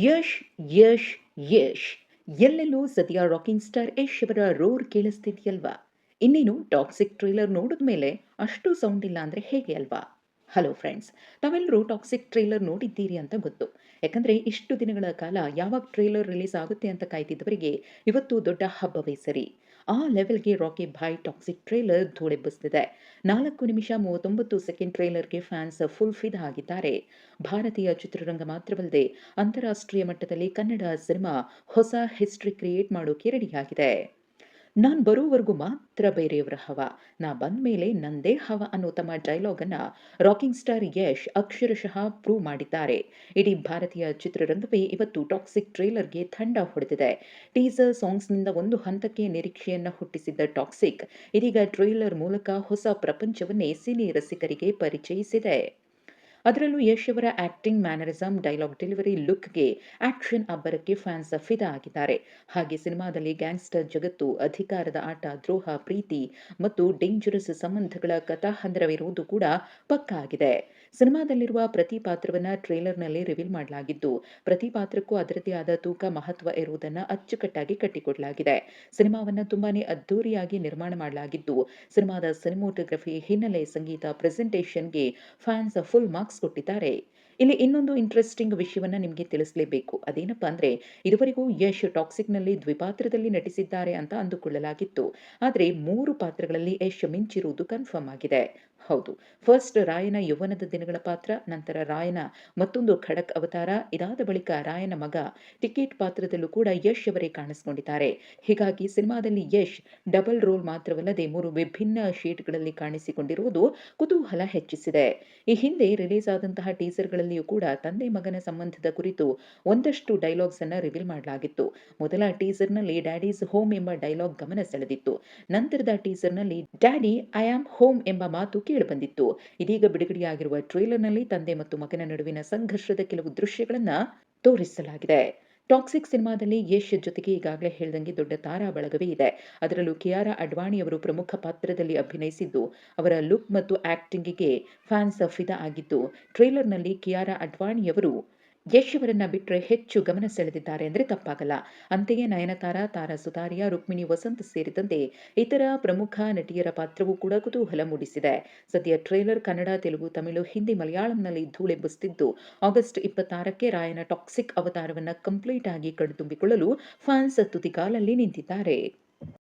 ಯಶ್ ಯಶ್ ಯಶ್ ಎಲ್ಲೆಲ್ಲೂ ಸದ್ಯ rocking star Yash ಅವರ ರೋರ್ ಕೇಳಿಸ್ತಿದ್ಯಲ್ವಾ? ಇನ್ನೇನು ಟಾಕ್ಸಿಕ್ ಟ್ರೇಲರ್ ನೋಡಿದ್ಮೇಲೆ ಅಷ್ಟು ಸೌಂಡ್ ಇಲ್ಲ ಅಂದ್ರೆ ಹೇಗೆ ಅಲ್ವಾ? ಹಲೋ ಫ್ರೆಂಡ್ಸ್, ತಾವೆಲ್ಲರೂ ಟಾಕ್ಸಿಕ್ ಟ್ರೇಲರ್ ನೋಡಿದ್ದೀರಿ ಅಂತ ಗೊತ್ತು. ಯಾಕಂದ್ರೆ ಇಷ್ಟು ದಿನಗಳ ಕಾಲ ಯಾವಾಗ ಟ್ರೇಲರ್ ರಿಲೀಸ್ ಆಗುತ್ತೆ ಅಂತ ಕಾಯ್ತಿದ್ದವರಿಗೆ ಇವತ್ತು ದೊಡ್ಡ ಹಬ್ಬವೇ ಸರಿ. ಆ ಲೆವೆಲ್ಗೆ ರಾಕಿ ಭಾಯ್ ಟಾಕ್ಸಿಕ್ ಟ್ರೇಲರ್ ಧೂಳೆಬ್ಬಿಸ್ತಿದೆ. 4 ನಿಮಿಷ 39 ಸೆಕೆಂಡ್ ಟ್ರೇಲರ್ಗೆ ಫ್ಯಾನ್ಸ್ ಫುಲ್ ಫಿದಾ ಆಗಿದ್ದಾರೆ. ಭಾರತೀಯ ಚಿತ್ರರಂಗ ಮಾತ್ರವಲ್ಲದೆ ಅಂತಾರಾಷ್ಟ್ರೀಯ ಮಟ್ಟದಲ್ಲಿ ಕನ್ನಡ ಸಿನಿಮಾ ಹೊಸ ಹಿಸ್ಟ್ರಿ ಕ್ರಿಯೇಟ್ ಮಾಡೋಕೆ ರೆಡಿಯಾಗಿದೆ. ನಾನ್ ಬರೋವರೆಗೂ ಮಾತ್ರ ಬೇರೆಯವರ ಹವ, ನಾ ಬಂದ್ಮೇಲೆ ನಂದೇ ಹವ ಅನ್ನೋ ತಮ್ಮ ಡೈಲಾಗ್ ಅನ್ನ ರಾಕಿಂಗ್ ಸ್ಟಾರ್ ಯಶ್ ಅಕ್ಷರಶಃ ಪ್ರೂವ್ ಮಾಡಿದ್ದಾರೆ. ಇಡೀ ಭಾರತೀಯ ಚಿತ್ರರಂಗವೇ ಇವತ್ತು ಟಾಕ್ಸಿಕ್ ಟ್ರೇಲರ್ಗೆ ಥಂಡ ಹೊಡೆದಿದೆ. ಟೀಸರ್ ಸಾಂಗ್ಸ್ನಿಂದ ಒಂದು ಹಂತಕ್ಕೆ ನಿರೀಕ್ಷೆಯನ್ನ ಹುಟ್ಟಿಸಿದ್ದ ಟಾಕ್ಸಿಕ್ ಇದೀಗ ಟ್ರೇಲರ್ ಮೂಲಕ ಹೊಸ ಪ್ರಪಂಚವನ್ನೇ ಸಿನಿ ರಸಿಕರಿಗೆ ಪರಿಚಯಿಸಿದೆ. ಅದರಲ್ಲೂ ಯಶ್ ಅವರ ಆಕ್ಟಿಂಗ್ ಮ್ಯಾನರಿಸಮ್, ಡೈಲಾಗ್ ಡೆಲಿವರಿ, ಲುಕ್ಗೆ ಆಕ್ಷನ್ ಅಬ್ಬರಕ್ಕೆ ಫ್ಯಾನ್ಸ್ ಫಿದಾ ಆಗಿದ್ದಾರೆ. ಹಾಗೆ ಸಿನಿಮಾದಲ್ಲಿ ಗ್ಯಾಂಗ್ಸ್ಟರ್ ಜಗತ್ತು, ಅಧಿಕಾರದ ಆಟ, ದ್ರೋಹ, ಪ್ರೀತಿ ಮತ್ತು ಡೇಂಜರಸ್ ಸಂಬಂಧಗಳ ಕಥಾಹಂದರವಿರುವುದು ಕೂಡ ಪಕ್ಕಾ ಆಗಿದೆ. ಸಿನಿಮಾದಲ್ಲಿರುವ ಪ್ರತಿ ಪಾತ್ರವನ್ನ ಟ್ರೇಲರ್ನಲ್ಲಿ ರಿವೀಲ್ ಮಾಡಲಾಗಿದ್ದು, ಪ್ರತಿ ಪಾತ್ರಕ್ಕೂ ಅದರದೇ ಆದ ತೂಕ, ಮಹತ್ವ ಇರುವುದನ್ನು ಅಚ್ಚುಕಟ್ಟಾಗಿ ಕಟ್ಟಿಕೊಡಲಾಗಿದೆ. ಸಿನಿಮಾವನ್ನ ತುಂಬಾನೇ ಅದ್ದೂರಿಯಾಗಿ ನಿರ್ಮಾಣ ಮಾಡಲಾಗಿದ್ದು, ಸಿನಿಮಾದ ಸಿನಿಮೋಟೋಗ್ರಫಿ, ಹಿನ್ನೆಲೆ ಸಂಗೀತ, ಪ್ರೆಸೆಂಟೇಷನ್ಗೆ ಫ್ಯಾನ್ಸ್ ಫುಲ್ ಮಾರ್ಕ್ಸ್ ಕೊಟ್ಟಿದ್ದಾರೆ. ಇಲ್ಲಿ ಇನ್ನೊಂದು ಇಂಟ್ರೆಸ್ಟಿಂಗ್ ವಿಷಯವನ್ನ ನಿಮಗೆ ತಿಳಿಸಲೇಬೇಕು. ಅದೇನಪ್ಪಾ ಅಂದ್ರೆ, ಇದುವರೆಗೂ ಯಶ್ ಟಾಕ್ಸಿಕ್ನಲ್ಲಿ ದ್ವಿಪಾತ್ರದಲ್ಲಿ ನಟಿಸಿದ್ದಾರೆ ಅಂತ ಅಂದುಕೊಳ್ಳಲಾಗಿತ್ತು. ಆದರೆ 3 ಪಾತ್ರಗಳಲ್ಲಿ ಯಶ್ ಮಿಂಚಿರುವುದು ಕನ್ಫರ್ಮ್ ಆಗಿದೆ. ಹೌದು, ಫಸ್ಟ್ ರಾಯನ ಯೌವನದ ದಿನಗಳ ಪಾತ್ರ, ನಂತರ ರಾಯನ ಮತ್ತೊಂದು ಖಡಕ್ ಅವತಾರ, ಇದಾದ ಬಳಿಕ ರಾಯನ ಮಗ ಟಿಕೆಟ್ ಪಾತ್ರದಲ್ಲೂ ಕೂಡ ಯಶ್ ಅವರೇ ಕಾಣಿಸಿಕೊಂಡಿದ್ದಾರೆ. ಹೀಗಾಗಿ ಸಿನಿಮಾದಲ್ಲಿ ಯಶ್ ಡಬಲ್ ರೋಲ್ ಮಾತ್ರವಲ್ಲದೆ 3 ವಿಭಿನ್ನ ಶೇಡ್ಗಳಲ್ಲಿ ಕಾಣಿಸಿಕೊಂಡಿರುವುದು ಕುತೂಹಲ ಹೆಚ್ಚಿಸಿದೆ. ಈ ಹಿಂದೆ ರಿಲೀಸ್ ಆದಂತಹ ಟೀಸರ್ಗಳಲ್ಲಿಯೂ ಕೂಡ ತಂದೆ ಮಗನ ಸಂಬಂಧದ ಕುರಿತು ಒಂದಷ್ಟು ಡೈಲಾಗ್ಸ್ ಅನ್ನ ರಿವೀಲ್ ಮಾಡಲಾಗಿತ್ತು. ಮೊದಲ ಟೀಸರ್ನಲ್ಲಿ ಡ್ಯಾಡೀಸ್ ಹೋಮ್ ಎಂಬ ಡೈಲಾಗ್ ಗಮನ ಸೆಳೆದಿತ್ತು. ನಂತರದ ಟೀಸರ್ನಲ್ಲಿ ಡ್ಯಾಡಿ ಐ ಆಮ್ ಹೋಮ್ ಎಂಬ ಮಾತು ಕೇಳಿಬಂದಿತ್ತು. ಇದೀಗ ಬಿಡುಗಡೆಯಾಗಿರುವ ಟ್ರೇಲರ್ನಲ್ಲಿ ತಂದೆ ಮತ್ತು ಮಗನ ನಡುವಿನ ಸಂಘರ್ಷದ ಕೆಲವು ದೃಶ್ಯಗಳನ್ನ ತೋರಿಸಲಾಗಿದೆ. ಟಾಕ್ಸಿಕ್ ಸಿನಿಮಾದಲ್ಲಿ ಯಶ್ ಜೊತೆಗೆ ಈಗಾಗಲೇ ಹೇಳ್ದಂಗೆ ದೊಡ್ಡ ತಾರಾ ಬಳಗವೇ ಇದೆ. ಅದರಲ್ಲೂ ಕಿಯಾರಾ ಅಡ್ವಾಣಿ ಅವರು ಪ್ರಮುಖ ಪಾತ್ರದಲ್ಲಿ ಅಭಿನಯಿಸಿದ್ದು, ಅವರ ಲುಕ್ ಮತ್ತು ಆಕ್ಟಿಂಗಿಗೆ ಫ್ಯಾನ್ಸ್ ಫಿದಾ ಆಗಿದ್ದು, ಟ್ರೇಲರ್ನಲ್ಲಿ ಕಿಯಾರಾ ಅಡ್ವಾಣಿಯವರು ಯಶ್ ಅವರನ್ನ ಬಿಟ್ಟರೆ ಹೆಚ್ಚು ಗಮನ ಸೆಳೆದಿದ್ದಾರೆ ಅಂದರೆ ತಪ್ಪಾಗಲ್ಲ. ಅಂತೆಯೇ ನಯನತಾರಾ, ತಾರಾ ಸುತಾರಿಯಾ, ರುಕ್ಮಿಣಿ ವಸಂತ್ ಸೇರಿದಂತೆ ಇತರ ಪ್ರಮುಖ ನಟಿಯರ ಪಾತ್ರವೂ ಕೂಡ ಕುತೂಹಲ ಮೂಡಿಸಿದೆ. ಸದ್ಯ ಟ್ರೇಲರ್ ಕನ್ನಡ, ತೆಲುಗು, ತಮಿಳು, ಹಿಂದಿ, ಮಲಯಾಳಂನಲ್ಲಿ ಧೂಳೆಬ್ಬಿಸುತ್ತಿದ್ದು, ಆಗಸ್ಟ್ 26ಕ್ಕೆ ರಾಯನ ಟಾಕ್ಸಿಕ್ ಅವತಾರವನ್ನ ಕಂಪ್ಲೀಟ್ ಆಗಿ ಕಣ್ತುಂಬಿಕೊಳ್ಳಲು ಫ್ಯಾನ್ಸ್ ತುದಿಗಾಲಲ್ಲಿ ನಿಂತಿದ್ದಾರೆ.